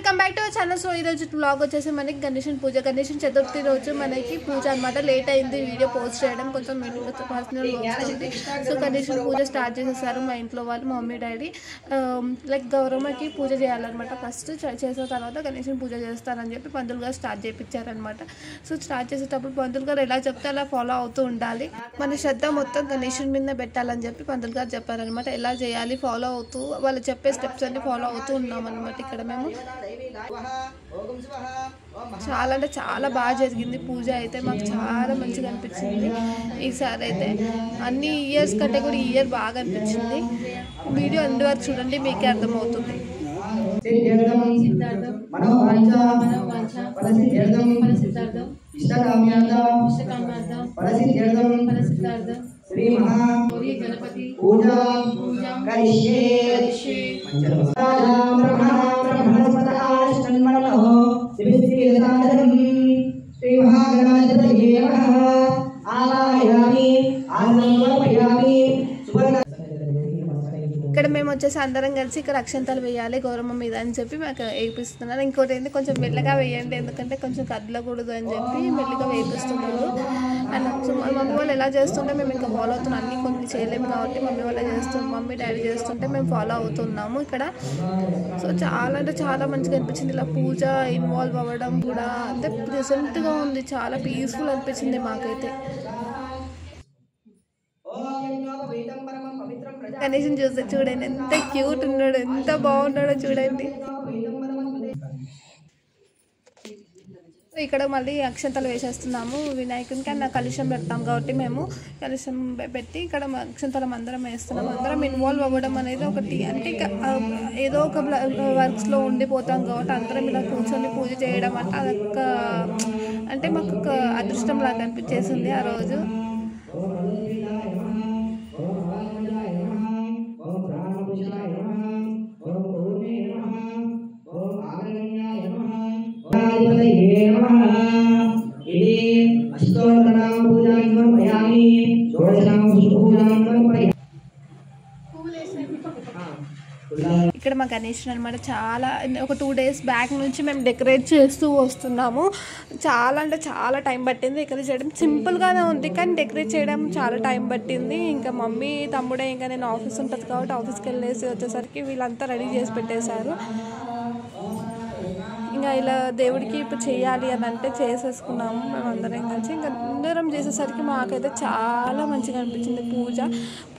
Welcome back to our channel. So ఈరోజు blog వచ్చేసి మనకి గణేశ చతుర్థి రోజు మనకి పూజ అనమాట. లేట్ అయింది వీడియో పోస్ట్ చేయడం, కొంచెం పర్సనల్ వర్క్స్ ఉంది. సో గణేశ పూజ స్టార్ట్ చేసేసారు మా ఇంట్లో వాళ్ళు, మా మమ్మీ డాడీ. లైక్ గౌరమ్మకి పూజ చేయాలన్నమాట. ఫస్ట్ చేసిన తర్వాత గణేశ పూజ చేస్తారని చెప్పి పంతులు గారు స్టార్ట్ చేయించారనమాట. సో స్టార్ట్ చేసేటప్పుడు పంతులు గారు ఎలా చెప్తే అలా ఫాలో అవుతూ ఉండాలి. మన శ్రద్ధ మొత్తం గణేశుని మీద పెట్టాలని చెప్పి పంతులు గారు చెప్పారనమాట. ఎలా చేయాలి ఫాలో అవుతూ వాళ్ళు చెప్పే స్టెప్స్ అన్ని ఫాలో అవుతూ ఉన్నాం అనమాట. ఇక్కడ మేము చాలా అంటే చాలా బాగా జరిగింది పూజ అయితే. మాకు చాలా మంచిగా అనిపించింది ఈసారి అయితే. అన్ని ఇయర్స్ కంటే కూడా ఈ ఇయర్ బాగా అనిపించింది. వీడియో ఎండ్ వరకు చూడండి, మీకే అర్థమవుతుంది. శ్రీ మహాగౌరీ గణపతి పూజా కరిష్యే శ్రీ మహాగణాధిపతయే నమః. ఆవాహయామి ఆనందమయామి. ఇక్కడ మేము వచ్చేసి అందరం కలిసి ఇక్కడ అక్షంతలు వేయాలి గౌరమ్మ మీద అని చెప్పి మాకు వేయిస్తున్నారు. ఇంకోటి ఏంటి, కొంచెం మెల్లగా వేయండి ఎందుకంటే కొంచెం కదలకూడదు అని చెప్పి మెల్లగా వేయిస్తున్నారు. అండ్ మమ్మీ వాళ్ళు ఎలా చేస్తుంటే మేము ఇంకా ఫాలో అవుతున్నాం. అన్నీ కొన్ని చేయలేము కాబట్టి మమ్మీ డాడీ చేస్తుంటే మేము ఫాలో అవుతున్నాము ఇక్కడ. సో చాలా అంటే చాలా మంచిగా అనిపించింది ఇలా పూజ ఇన్వాల్వ్ అవ్వడం కూడా. అంటే ప్రెజెంట్గా ఉంది, చాలా పీస్ఫుల్ అనిపించింది మాకైతే. గణేశం చూస్తే చూడండి ఎంత క్యూట్ ఉన్నాడు, ఎంత బాగున్నాడో చూడండి. ఇక్కడ మళ్ళీ అక్షంతలు వేసేస్తున్నాము వినాయకునికి. అండ్ కలుషం పెడతాం కాబట్టి మేము కలుషం పెట్టి ఇక్కడ అక్షంతలం అందరం వేస్తున్నాం. అందరం ఇన్వాల్వ్ అవ్వడం అనేది ఒకటి. అంటే ఏదో ఒక వర్క్స్లో ఉండిపోతాం కాబట్టి అందరం ఇలా కూర్చొని పూజ చేయడం అంటే అదొక అంటే మాకు ఒక అదృష్టం లాగా అనిపించేసింది ఆ రోజు. ఇక్కడ మా గణేశుని అనమాట చాలా ఒక 2 days బ్యాక్ నుంచి మేము డెకరేట్ చేస్తూ వస్తున్నాము. చాలా అంటే చాలా టైం పట్టింది. డెకరేట్ చేయడం సింపుల్గానే ఉంది కానీ డెకరేట్ చేయడం చాలా టైం పట్టింది. ఇంకా మమ్మీ తమ్ముడే, ఇంకా నేను ఆఫీస్ ఉంటుంది కాబట్టి ఆఫీస్కి వెళ్ళేసి వచ్చేసరికి వీళ్ళంతా రెడీ చేసి పెట్టేశారు. ఇంకా ఇలా దేవుడికి ఇప్పుడు చేయాలి అని అంటే చేసేసుకున్నాము మేము అందరం కలిసి. ఇంకా అందరం చేసేసరికి మాకైతే చాలా మంచిగా అనిపించింది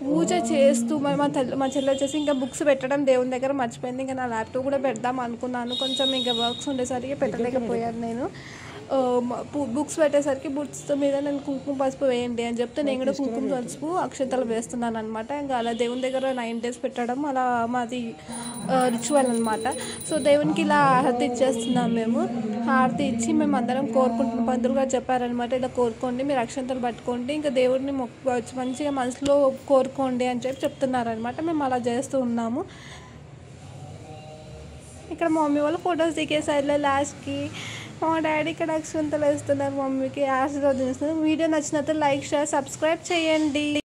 పూజ చేస్తూ. మా చెల్లి వచ్చేసి ఇంకా బుక్స్ పెట్టడం దేవుని దగ్గర మర్చిపోయింది. ఇంకా నా ల్యాప్టాప్ కూడా పెడదాం అనుకున్నాను, కొంచెం ఇంకా వర్క్స్ ఉండేసరికి పెట్టలేకపోయాను నేను. బుక్స్ పెట్టేసరికి బుక్స్ మీద నేను కుంకుమ పసుపు వేయండి అని చెప్తే నేను కూడా కుంకుమ పసుపు అక్షంతలు వేస్తున్నాను అనమాట. ఇంకా అలా దేవుని దగ్గర 9 days పెట్టడం అలా మాది రిచువల్ అనమాట. సో దేవునికి ఇలా హారతి ఇచ్చేస్తున్నాం మేము. హారతి ఇచ్చి మేము అందరం కోరుకుంటున్నాం. పంతులు గారు చెప్పారనమాట, ఇలా కోరుకోండి, మీరు అక్షంతలు పట్టుకోండి, ఇంకా దేవుడిని మొక్కుకోవచ్చు, మంచిగా మనసులో కోరుకోండి అని చెప్పి చెప్తున్నారనమాట. మేము అలా చేస్తూ ఉన్నాము. ఇక్కడ మా మమ్మీ వాళ్ళు ఫొటోస్ దిగేసారు లాస్ట్కి. మా డాడీ ఇక్కడ అక్షంతలు వేస్తున్నారు, మమ్మీకి ఆశీర్వాదం ఇస్తున్నారు. వీడియో నచ్చినట్లయితే లైక్, షేర్, సబ్స్క్రైబ్ చేయండి.